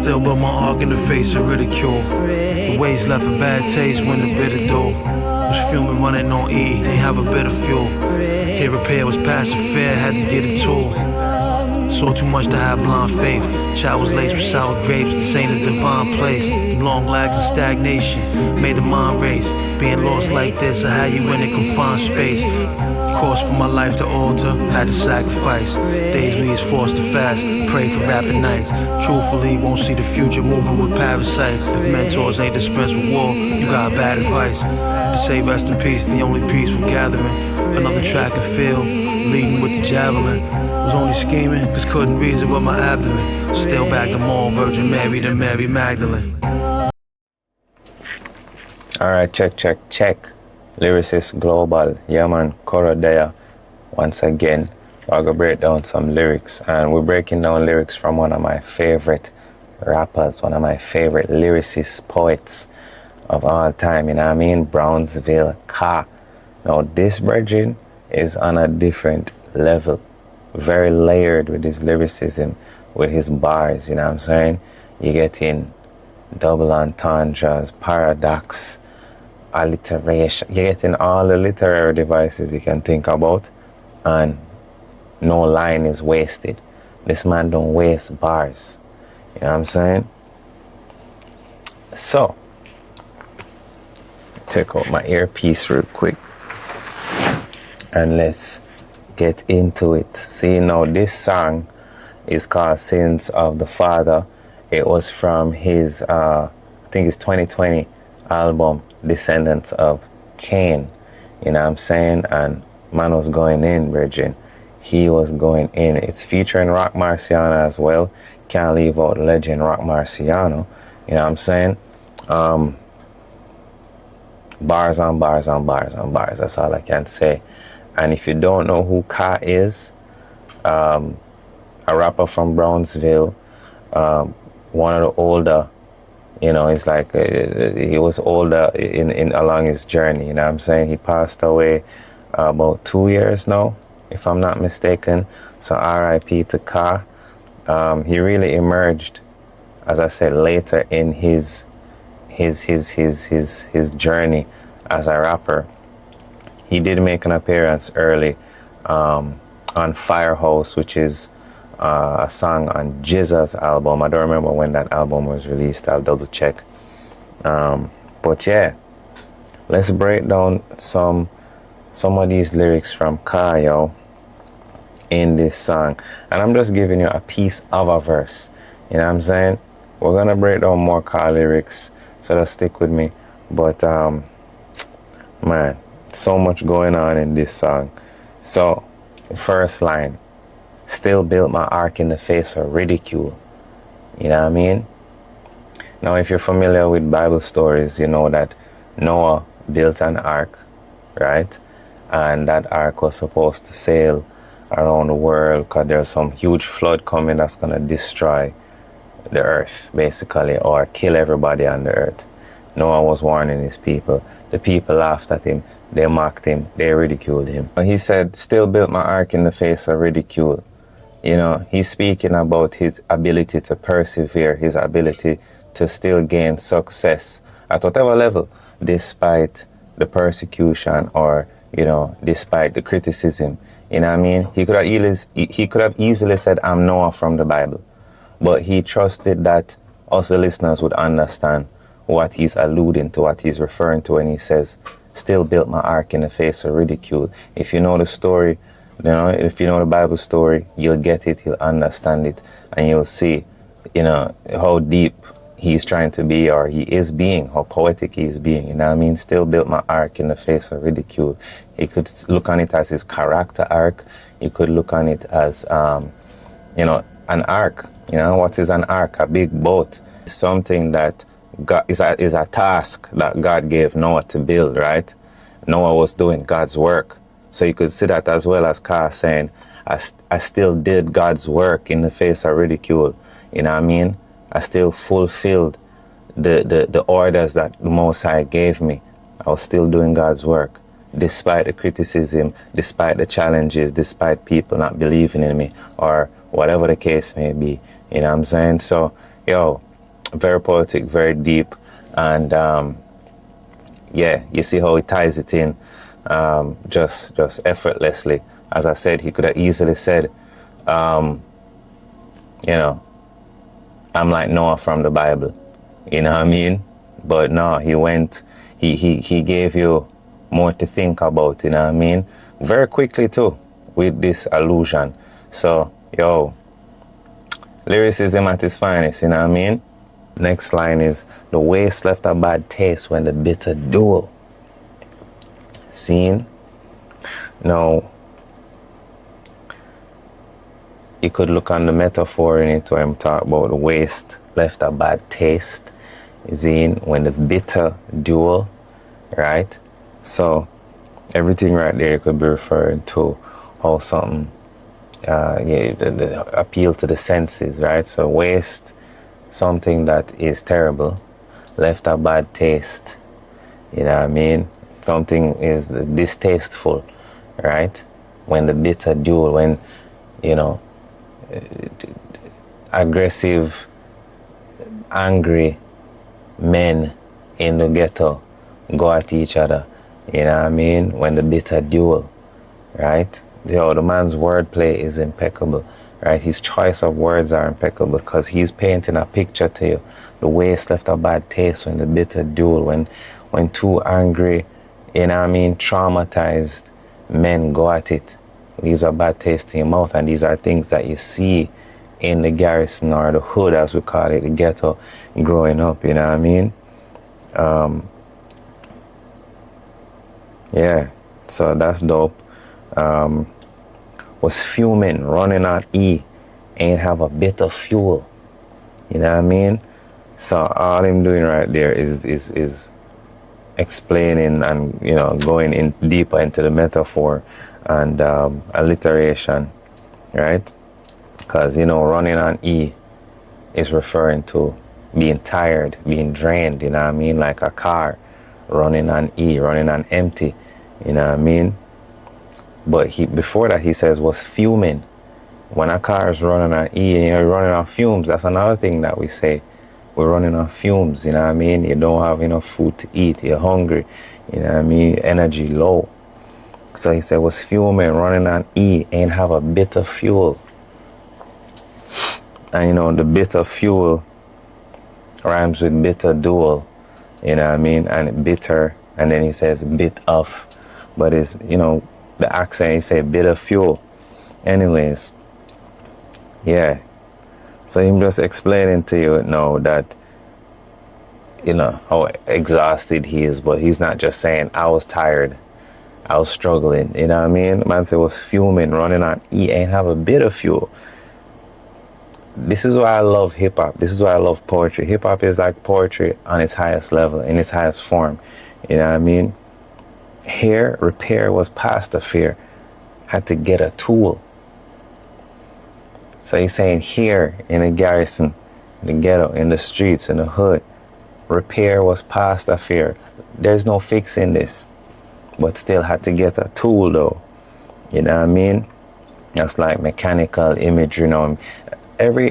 Still but my arc in the face of ridicule. The ways left a bad taste when the bitter do. Was fuming running on E, ain't have a bit of fuel. Here repair was passing fair, had to get a tool. Saw too much to have blind faith. Child was laced with sour grapes, this ain't a divine place. Them long lags of stagnation made the mind race. Being lost like this, I had you in a confined space. Of course, for my life to alter, had to sacrifice. Days we was forced to fast, pray for rapid nights. Truthfully, won't see the future moving with parasites. If mentors ain't dispensed with war, you got bad advice. To say rest in peace, the only peaceful gathering. Another track and field, leading with the javelin. Was only scheming, cause couldn't reason with my abdomen. Still back to more Virgin Mary than Mary Magdalene. Alright, check. Lyricist Global, yeah man, Korodea. Once again, we're gonna break down some lyrics, and we're breaking down lyrics from one of my favorite rappers, one of my favorite lyricists, poets of all time, you know what I mean? Brownsville Ka. Now this virgin is on a different level, very layered with his lyricism, with his bars, you know what I'm saying? You get in double entendres, paradox, alliteration, you're getting all the literary devices you can think about, and no line is wasted. This man don't waste bars, you know what I'm saying? So take out my earpiece real quick and let's get into it. See, now this song is called Sins of the Father. It was from his I think his 2020 album Descendants of Cain, you know what I'm saying? And man was going in, Virgin. He was going in. It's featuring Roc Marciano as well. Can't leave out legend Roc Marciano, you know what I'm saying? Bars on bars on bars on bars, that's all I can say. And if you don't know who Ka is, a rapper from Brownsville, one of the older, you know, it's like he was older in along his journey, you know what I'm saying? He passed away about 2 years now, if I'm not mistaken. So R.I.P. to Ka. He really emerged, as I said, later in his journey as a rapper. He did make an appearance early on Firehouse, which is a song on Jesus' album. I don't remember when that album was released. I'll double check. But yeah, let's break down some of these lyrics from Ka, yo, in this song. And I'm just giving you a piece of a verse. You know what I'm saying? We're gonna break down more Ka lyrics, so just stick with me. But man, so much going on in this song. So the first line: still built my ark in the face of ridicule. You know what I mean? Now, if you're familiar with Bible stories, you know that Noah built an ark, right? And that ark was supposed to sail around the world because there's some huge flood coming that's going to destroy the earth, basically, or kill everybody on the earth. Noah was warning his people. The people laughed at him. They mocked him. They ridiculed him. He said, still built my ark in the face of ridicule. You know, he's speaking about his ability to persevere, his ability to still gain success at whatever level, despite the persecution or, you know, despite the criticism. You know what I mean? He could have easily said, I'm Noah from the Bible. But he trusted that us, the listeners, would understand what he's alluding to, what he's referring to when he says, still built my ark in the face of ridicule. If you know the story, you know, if you know the Bible story, you'll get it, you'll understand it, and you'll see, you know, how deep he's trying to be, or he is being, how poetic he is being, you know what I mean? Still built my ark in the face of ridicule. He could look on it as his character arc. You could look on it as, you know, an ark. You know, what is an ark? A big boat. Something that God, is a task that God gave Noah to build, right? Noah was doing God's work. So you could see that as well as Ka saying, I still did God's work in the face of ridicule. You know what I mean? I still fulfilled the orders that the Most High gave me. I was still doing God's work. despite the criticism, despite the challenges, despite people not believing in me, or whatever the case may be. You know what I'm saying? So, yo, very poetic, very deep, and yeah, you see how he ties it in, just effortlessly. As I said, he could have easily said, you know, I'm like Noah from the Bible. You know what I mean? But no, he gave you more to think about, you know what I mean? Very quickly too, with this allusion. So, yo, lyricism at its finest, you know what I mean? Next line is, the waste left a bad taste when the bitter duel. Seen? Now, you could look on the metaphor in it where I'm talking about the waste left a bad taste. Seen? When the bitter duel, right? So, everything right there could be referring to how something, the appeal to the senses, right? So, waste, something that is terrible, left a bad taste. You know what I mean? Something is distasteful, right? When the bitter duel, when, you know, aggressive, angry men in the ghetto go at each other. You know what I mean? When the bitter duel, right? Yo, the man's wordplay is impeccable, right? His choice of words are impeccable because he's painting a picture to you. The waste left a bad taste when the bitter duel, when two angry, you know what I mean, traumatized men go at it. These are bad taste in your mouth, and these are things that you see in the garrison or the hood, as we call it, the ghetto, growing up, you know what I mean? Yeah, so that's dope. Was fuming, running on E, ain't have a bit of fuel. You know what I mean? So all I'm doing right there is explaining and, you know, going in deeper into the metaphor and alliteration, right? Because, you know, running on E is referring to being tired, being drained, you know what I mean? Like a car running on E, running on empty, you know what I mean? But before that, he says, was fuming. When a car is running on E and you're running on fumes, that's another thing that we say. We're running on fumes, you know what I mean? You don't have enough food to eat, you're hungry, you know what I mean? Energy low. So he said, was fuming, running on E, ain't have a bit of fuel. And, you know, the bit of fuel rhymes with bitter duel, you know what I mean? And bitter, and then he says bit of, but it's, you know, the accent, he say bit of fuel. Anyways, yeah. So I'm just explaining to you now that, you know, how exhausted he is, but he's not just saying, I was tired, I was struggling, you know what I mean? Man said was fuming, running on E, ain't have a bit of fuel. This is why I love hip-hop. This is why I love poetry. Hip-hop is like poetry on its highest level, in its highest form. You know what I mean? Here, repair was past the fear. Had to get a tool. So he's saying here in the garrison, in the ghetto, in the streets, in the hood, repair was past the fear. There's no fixing this. But still had to get a tool though. You know what I mean? That's like mechanical imagery, you know. Every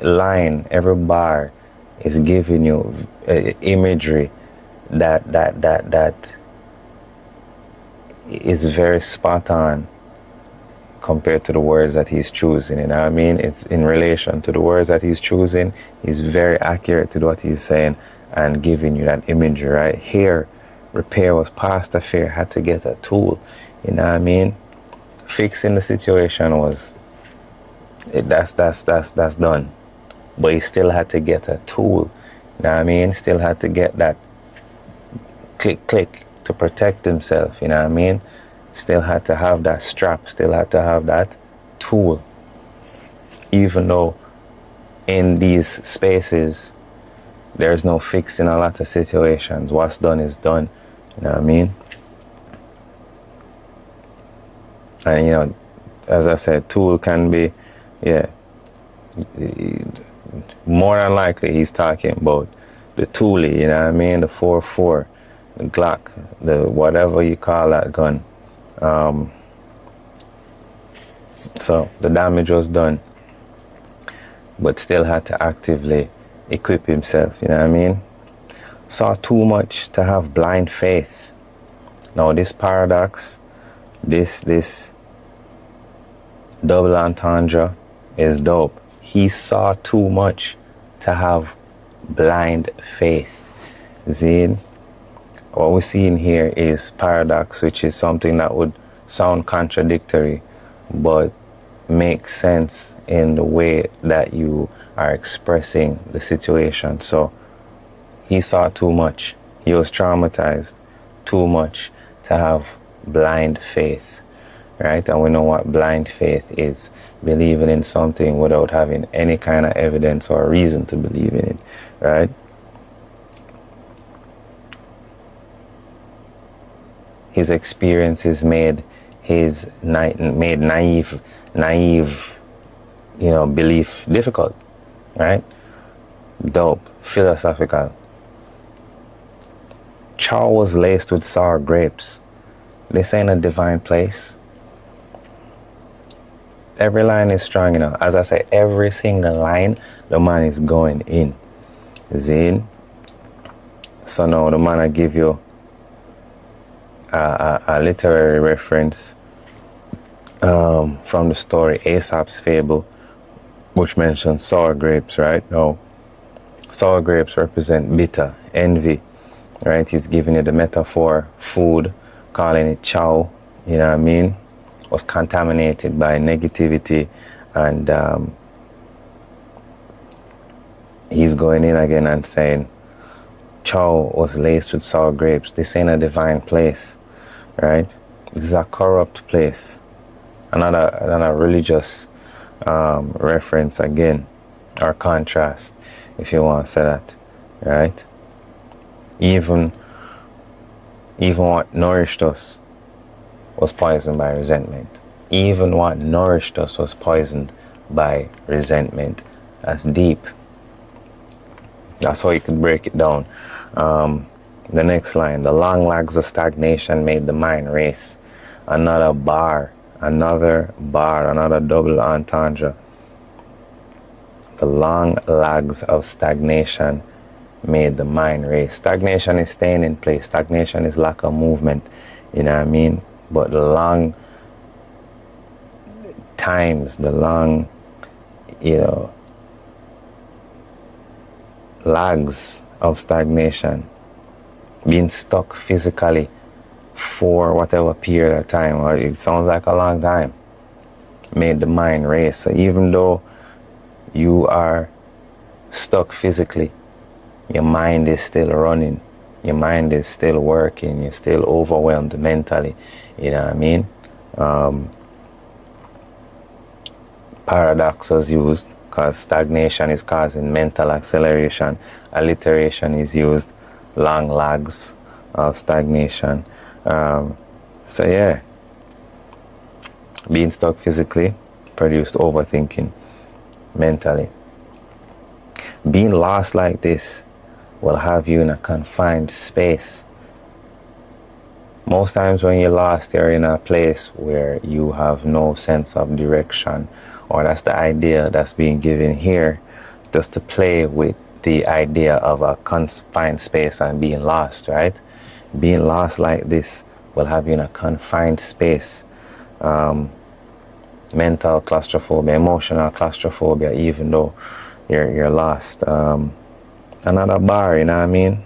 line, every bar is giving you imagery that is very spot on compared to the words that he's choosing, you know what I mean? It's in relation to the words that he's choosing. He's very accurate to what he's saying and giving you that imagery, right? Here, repair was past the fear, had to get a tool, you know what I mean? Fixing the situation was, that's done. But he still had to get a tool, you know what I mean? Still had to get that click to protect himself, you know what I mean? Still had to have that strap, still had to have that tool. Even though in these spaces, there's no fixing a lot of situations. What's done is done, you know what I mean? And, you know, as I said, tool can be, yeah, more than likely he's talking about the toolie, you know what I mean? The 4-4, Glock, the whatever you call that gun. So the damage was done, but still had to actively equip himself, you know what I mean? Saw too much to have blind faith. Now this paradox, this double entendre is dope. He saw too much to have blind faith. See, what we're seeing here is paradox, which is something that would sound contradictory, but makes sense in the way that you are expressing the situation. So he saw too much. He was traumatized too much to have blind faith, right? And we know what blind faith is: believing in something without having any kind of evidence or reason to believe in it, right? His experiences made naive, belief difficult, right? Dope, philosophical. Chow was laced with sour grapes. This ain't a divine place. Every line is strong, As I say, every single line, the man is going in. Zine. So now the man I give you a literary reference from the story Aesop's Fable, which mentions sour grapes, right? Now, sour grapes represent bitter, envy, right? He's giving you the metaphor, food, calling it chow, you know what I mean? Was contaminated by negativity, and he's going in again and saying, chow was laced with sour grapes. This ain't a divine place, right? This is a corrupt place. Another religious reference again, or contrast, if you want to say that, right? Even what nourished us was poisoned by resentment. Even what nourished us was poisoned by resentment. That's deep. That's how you could break it down. The next line: the long lags of stagnation made the mind race. Another double entendre. The long lags of stagnation made the mind race. Stagnation is staying in place. Stagnation is lack of movement, you know what I mean? But the long times, the long, lags of stagnation, being stuck physically for whatever period of time, or it sounds like a long time, made the mind race. So even though you are stuck physically, your mind is still running, your mind is still working, you're still overwhelmed mentally, you know what I mean? Paradox was used because stagnation is causing mental acceleration. Alliteration is used, long lags of stagnation. So yeah, being stuck physically produced overthinking mentally. Being lost like this will have you in a confined space. Most times when you're lost, you're in a place where you have no sense of direction, or that's the idea that's being given here, just to play with the idea of a confined space and being lost, right? Being lost like this will have you in a confined space. Mental claustrophobia, emotional claustrophobia, even though you're lost. Another bar, you know what I mean?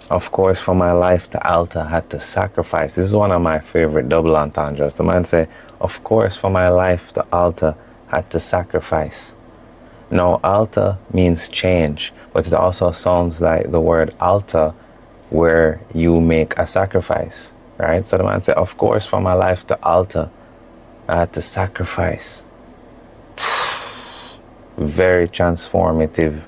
Of course, for my life, the altar had to sacrifice. This is one of my favorite double entendres. The man say, of course, for my life, the altar had to sacrifice. Now, altar means change, but it also sounds like the word altar, where you make a sacrifice, right? So the man say, of course, for my life, the altar, I had to sacrifice. Very transformative.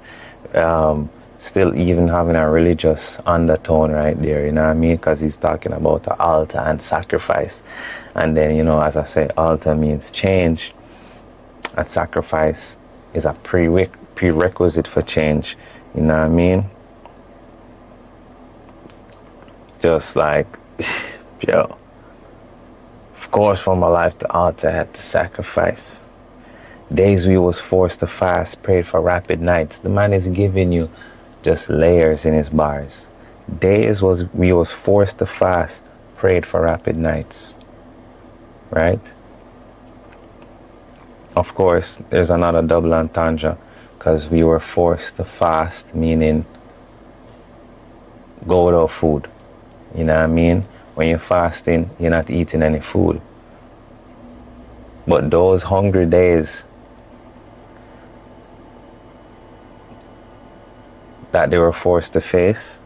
Still even having a religious undertone right there, you know what I mean? Because he's talking about the altar and sacrifice. And then, as I say, altar means change, and sacrifice is a prerequisite for change. You know what I mean? Just like, yo, of course, from my life to altar, I had to sacrifice. Days we was forced to fast, prayed for rapid nights. The man is giving you just layers in his bars. Days we was forced to fast, prayed for rapid nights. Right? Of course, there's another double entendre, because we were forced to fast, meaning go without food. You know what I mean? When you're fasting, you're not eating any food. But those hungry days that they were forced to face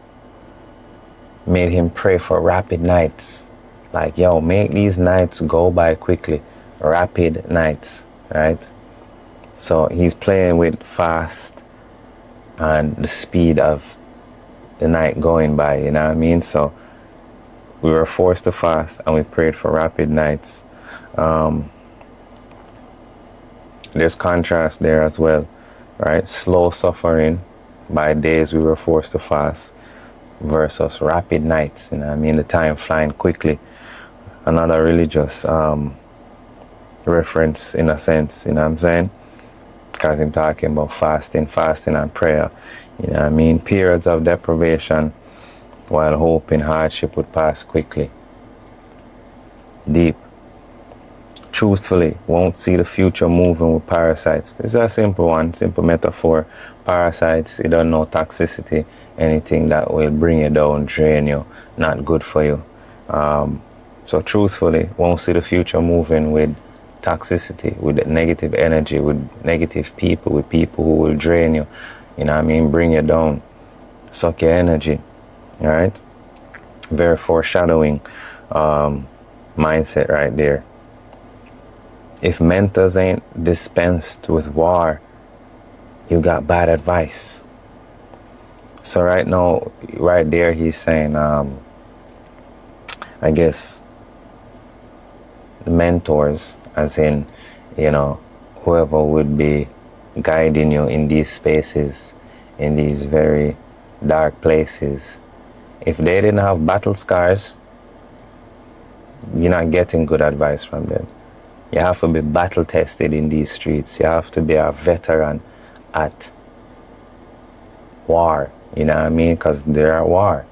made him pray for rapid nights. Like, yo, make these nights go by quickly. Rapid nights, right? So he's playing with fast and the speed of the night going by, you know what I mean? So we were forced to fast and we prayed for rapid nights. There's contrast there as well, right? Slow suffering by days we were forced to fast versus rapid nights, you know what I mean? The time flying quickly. Another religious reference in a sense, you know what I'm saying? Because I'm talking about fasting and prayer, you know what I mean? Periods of deprivation while hoping hardship would pass quickly. Deep. Truthfully, won't see the future moving with parasites. This is a simple one, simple metaphor. Parasites, you don't know toxicity, anything that will bring you down, drain you, not good for you. So truthfully, won't see the future moving with toxicity, with negative energy, with negative people, with people who will drain you, you know what I mean, bring you down, suck your energy, all right? Very foreshadowing mindset right there. If mentors ain't dispensed with war, you got bad advice. So right now, right there, he's saying, I guess, the mentors, as in, you know, whoever would be guiding you in these spaces, in these very dark places, if they didn't have battle scars, you're not getting good advice from them. You have to be battle tested in these streets. You have to be a veteran at war, you know what I mean? Because they're at war,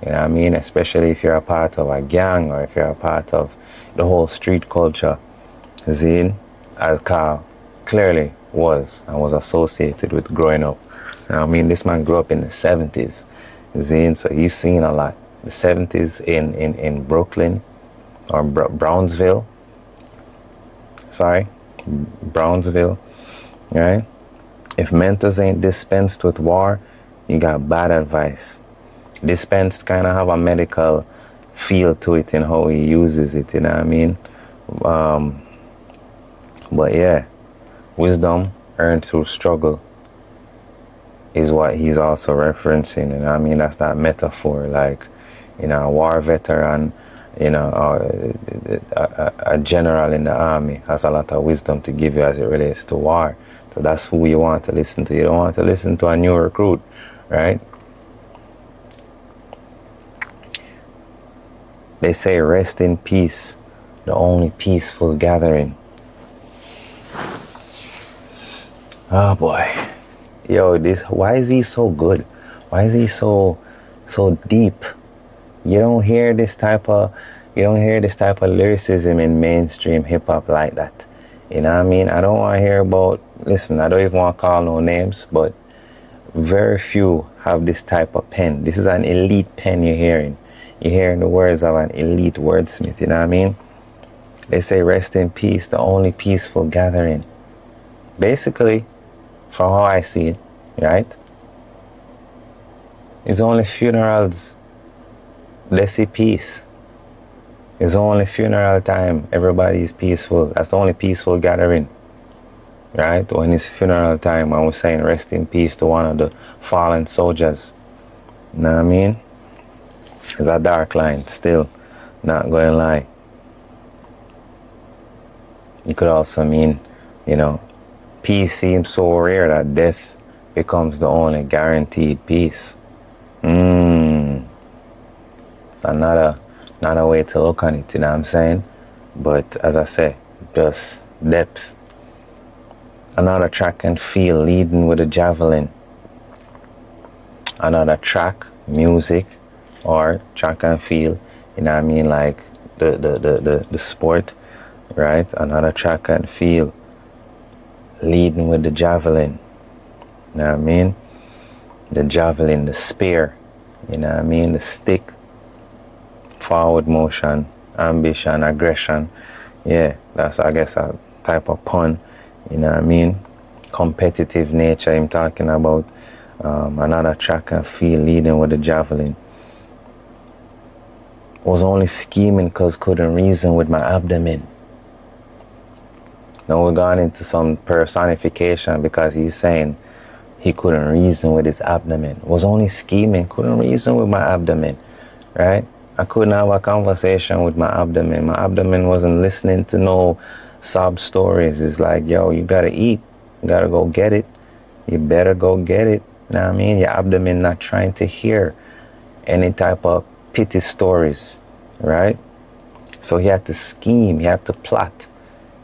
you know what I mean? Especially if you're a part of a gang or if you're a part of the whole street culture. Zine, as Carl clearly was and was associated with growing up. You know what I mean? This man grew up in the 70s, Zine, so he's seen a lot. The 70s in Brooklyn or Brownsville, right? If mentors ain't dispensed with war, you got bad advice. Dispensed kind of have a medical feel to it in how he uses it, you know what I mean? But yeah, wisdom earned through struggle is what he's also referencing, you know what I mean? That's that metaphor, like, you know, a war veteran, you know, a general in the army has a lot of wisdom to give you as it relates to war. So that's who you want to listen to. You don't want to listen to a new recruit, right? They say rest in peace, the only peaceful gathering. Oh boy. Yo, why is he so good? Why is he so deep? You don't hear this type of lyricism in mainstream hip hop like that. You know what I mean? I don't want to hear about, listen, I don't even want to call no names, but very few have this type of pen. This is an elite pen you're hearing. You're hearing the words of an elite wordsmith, you know what I mean? They say rest in peace, the only peaceful gathering. Basically, from how I see it, right? It's only funerals they see peace. It's only funeral time. Everybody is peaceful. That's the only peaceful gathering, right? When it's funeral time, I was saying rest in peace to one of the fallen soldiers. You know what I mean? It's a dark line still, not going to lie. It could also mean, you know, peace seems so rare that death becomes the only guaranteed peace. It's another way to look on it, you know what I'm saying? But as I say, just depth. Another track and feel, leading with a javelin. Another track, music, or track and feel, you know what I mean, like the sport, right? Another track and feel, leading with the javelin, you know what I mean? The javelin, the spear, you know what I mean? The stick, forward motion, ambition, aggression. Yeah, that's, I guess, a type of pun, you know what I mean? Competitive nature I'm talking about. Another track and feel, leading with the javelin. Was only scheming cause couldn't reason with my abdomen. Now we're going into some personification because he's saying he couldn't reason with his abdomen. Was only scheming, couldn't reason with my abdomen, right? I couldn't have a conversation with my abdomen. My abdomen wasn't listening to no sob stories. It's like, yo, you gotta eat. You gotta go get it. You better go get it. You know what I mean? Your abdomen not trying to hear any type of pity stories, right? So he had to scheme, he had to plot.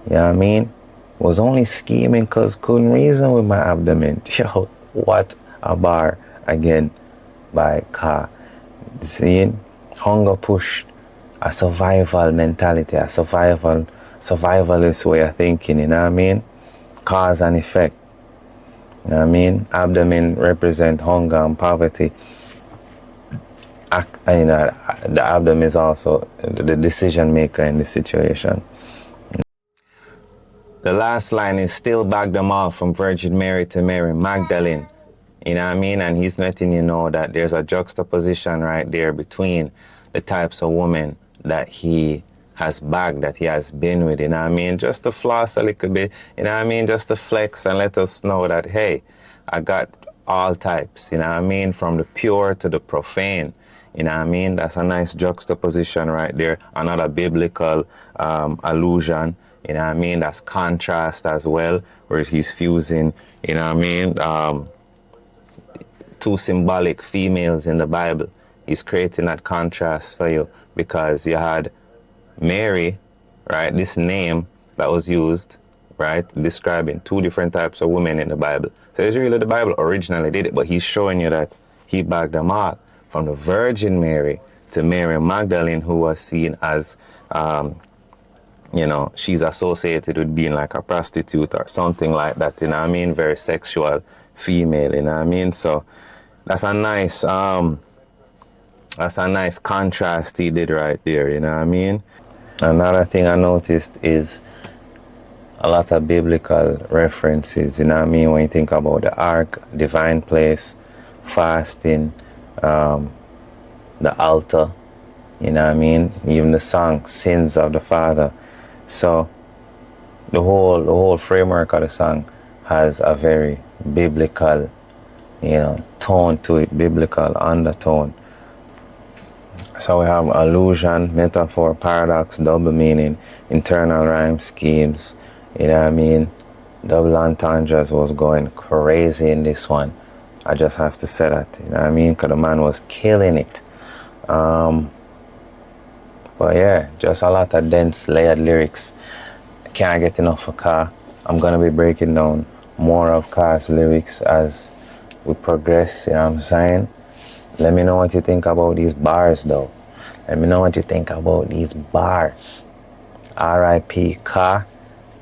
You know what I mean? Was only scheming cause couldn't reason with my abdomen. Yo, what a bar again by Ka. Seeing? Hunger pushed a survival mentality, a survivalist way of thinking, you know what I mean? Cause and effect. You know what I mean? Abdomen represent hunger and poverty. You know, the abdomen is also the decision maker in this situation. The last line is still back them all from Virgin Mary to Mary Magdalene. You know what I mean? And he's letting you know that there's a juxtaposition right there between the types of women that he has bagged, that he has been with, you know what I mean? Just to floss a little bit, you know what I mean? Just to flex and let us know that, hey, I got all types, you know what I mean? From the pure to the profane, you know what I mean? That's a nice juxtaposition right there. Another biblical allusion, you know what I mean? That's contrast as well, where he's fusing, you know what I mean? Two symbolic females in the Bible. He's creating that contrast for you because you had Mary, right? This name that was used, right? Describing two different types of women in the Bible. So it's really the Bible originally did it, but he's showing you that he bagged them all from the Virgin Mary to Mary Magdalene, who was seen as, you know, she's associated with being like a prostitute or something like that, you know what I mean? Very sexual female, you know what I mean? So that's a nice contrast he did right there, you know what I mean? Another thing I noticed is a lot of biblical references, you know what I mean? When you think about the ark, divine place, fasting, the altar, you know what I mean? Even the song, Sins of the Father. So the whole framework of the song has a very biblical, you know, tone to it, biblical undertone. So we have allusion, metaphor, paradox, double meaning, internal rhyme schemes, you know what I mean? Double entendres was going crazy in this one. I just have to say that, you know what I mean? Because the man was killing it. But yeah, just a lot of dense, layered lyrics. Can't get enough of Ka. I'm going to be breaking down more of Ka's lyrics as we progress, you know what I'm saying? Let me know what you think about these bars, though. Let me know what you think about these bars. R.I.P. Ka,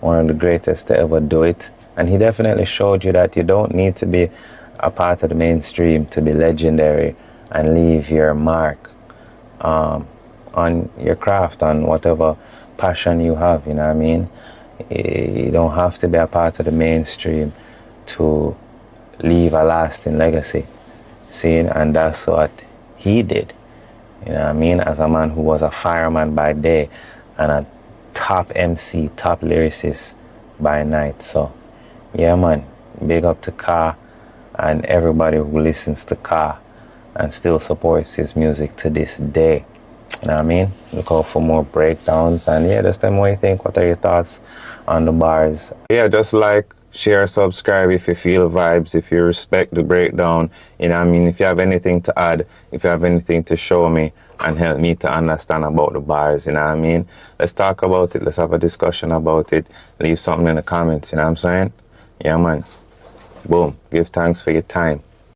one of the greatest to ever do it. And he definitely showed you that you don't need to be a part of the mainstream to be legendary and leave your mark on your craft, on whatever passion you have, you know what I mean? You don't have to be a part of the mainstream to leave a lasting legacy. See, and that's what he did, you know what I mean? As a man who was a fireman by day and a top MC, top lyricist by night. So yeah, man, big up to Ka and everybody who listens to Ka and still supports his music to this day. You know what I mean? Look out for more breakdowns, and yeah, just tell me what you think. What are your thoughts on the bars? Yeah, just like Share, subscribe if you feel vibes, if you respect the breakdown. You know what I mean? If you have anything to add, if you have anything to show me and help me to understand about the bars, you know what I mean? Let's talk about it. Let's have a discussion about it. Leave something in the comments, you know what I'm saying? Yeah, man. Boom. Give thanks for your time.